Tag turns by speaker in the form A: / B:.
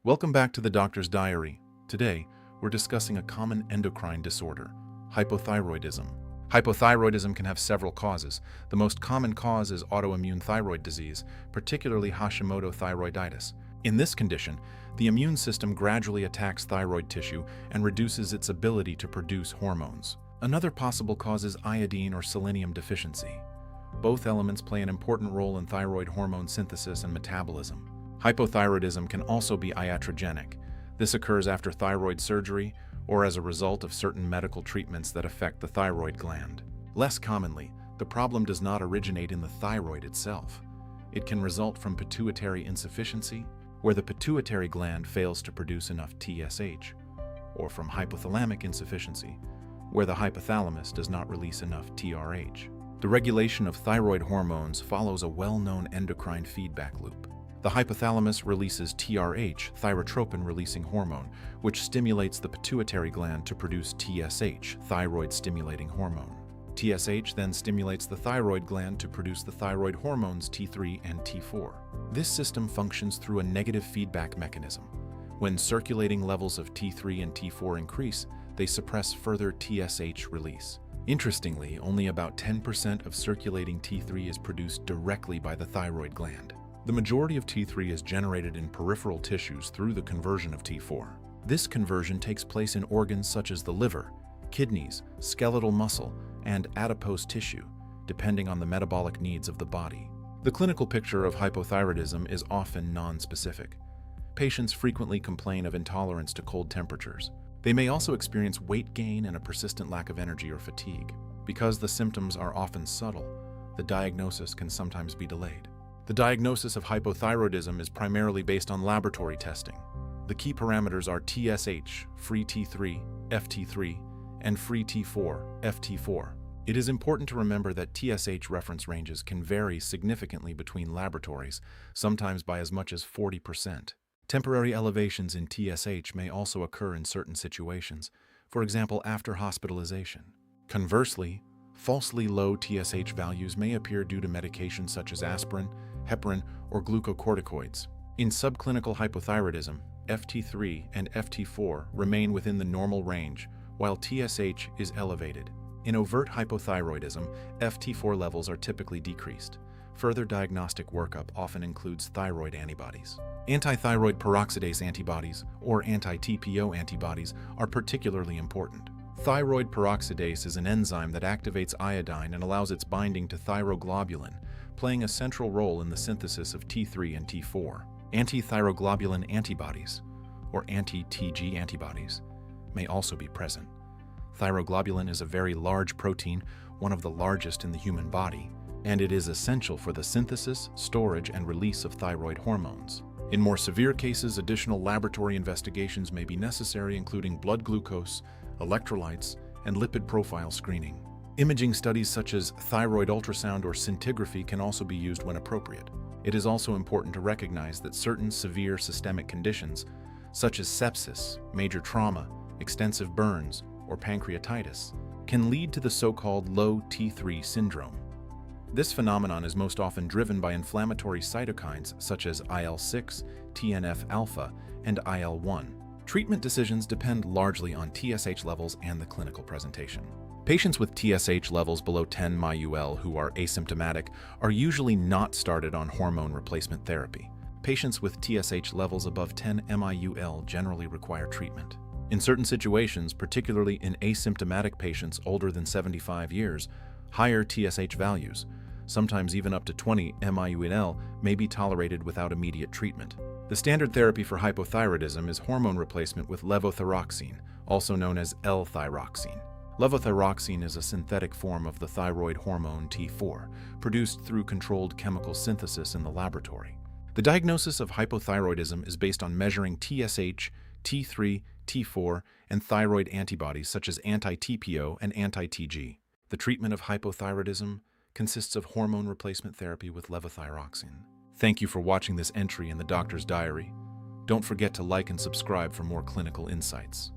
A: Welcome back to the Doctor's Diary. Today, we're discussing a common endocrine disorder, hypothyroidism. Hypothyroidism can have several causes. The most common cause is autoimmune thyroid disease, particularly Hashimoto thyroiditis. In this condition, the immune system gradually attacks thyroid tissue and reduces its ability to produce hormones. Another possible cause is iodine or selenium deficiency. Both elements play an important role in thyroid hormone synthesis and metabolism. Hypothyroidism can also be iatrogenic. This occurs after thyroid surgery or as a result of certain medical treatments that affect the thyroid gland. Less commonly, the problem does not originate in the thyroid itself. It can result from pituitary insufficiency, where the pituitary gland fails to produce enough TSH, or from hypothalamic insufficiency, where the hypothalamus does not release enough TRH. The regulation of thyroid hormones follows a well-known endocrine feedback loop. The hypothalamus releases TRH, thyrotropin-releasing hormone, which stimulates the pituitary gland to produce TSH, thyroid-stimulating hormone. TSH then stimulates the thyroid gland to produce the thyroid hormones T3 and T4. This system functions through a negative feedback mechanism. When circulating levels of T3 and T4 increase, they suppress further TSH release. Interestingly, only about 10% of circulating T3 is produced directly by the thyroid gland. The majority of T3 is generated in peripheral tissues through the conversion of T4. This conversion takes place in organs such as the liver, kidneys, skeletal muscle, and adipose tissue, depending on the metabolic needs of the body. The clinical picture of hypothyroidism is often non-specific. Patients frequently complain of intolerance to cold temperatures. They may also experience weight gain and a persistent lack of energy or fatigue. Because the symptoms are often subtle, the diagnosis can sometimes be delayed. The diagnosis of hypothyroidism is primarily based on laboratory testing. The key parameters are TSH, free T3, FT3, and free T4, FT4. It is important to remember that TSH reference ranges can vary significantly between laboratories, sometimes by as much as 40%. Temporary elevations in TSH may also occur in certain situations, for example after hospitalization. Conversely, falsely low TSH values may appear due to medications such as aspirin, heparin, or glucocorticoids. In subclinical hypothyroidism, FT3 and FT4 remain within the normal range, while TSH is elevated. In overt hypothyroidism, FT4 levels are typically decreased. Further diagnostic workup often includes thyroid antibodies. Anti-thyroid peroxidase antibodies, or anti-TPO antibodies, are particularly important. Thyroid peroxidase is an enzyme that activates iodine and allows its binding to thyroglobulin, playing a central role in the synthesis of T3 and T4. Anti-thyroglobulin antibodies, or anti-TG antibodies, may also be present. Thyroglobulin is a very large protein, one of the largest in the human body, and it is essential for the synthesis, storage, and release of thyroid hormones. In more severe cases, additional laboratory investigations may be necessary, including blood glucose, electrolytes, and lipid profile screening. Imaging studies such as thyroid ultrasound or scintigraphy can also be used when appropriate. It is also important to recognize that certain severe systemic conditions, such as sepsis, major trauma, extensive burns, or pancreatitis, can lead to the so-called low T3 syndrome. This phenomenon is most often driven by inflammatory cytokines such as IL-6, TNF-alpha, and IL-1. Treatment decisions depend largely on TSH levels and the clinical presentation. Patients with TSH levels below 10 μUL who are asymptomatic are usually not started on hormone replacement therapy. Patients with TSH levels above 10 μUL generally require treatment. In certain situations, particularly in asymptomatic patients older than 75 years, higher TSH values, sometimes even up to 20 μUL, may be tolerated without immediate treatment. The standard therapy for hypothyroidism is hormone replacement with levothyroxine, also known as L-thyroxine. Levothyroxine is a synthetic form of the thyroid hormone T4, produced through controlled chemical synthesis in the laboratory. The diagnosis of hypothyroidism is based on measuring TSH, T3, T4, and thyroid antibodies such as anti-TPO and anti-TG. The treatment of hypothyroidism consists of hormone replacement therapy with levothyroxine. Thank you for watching this entry in the Doctor's Diary. Don't forget to like and subscribe for more clinical insights.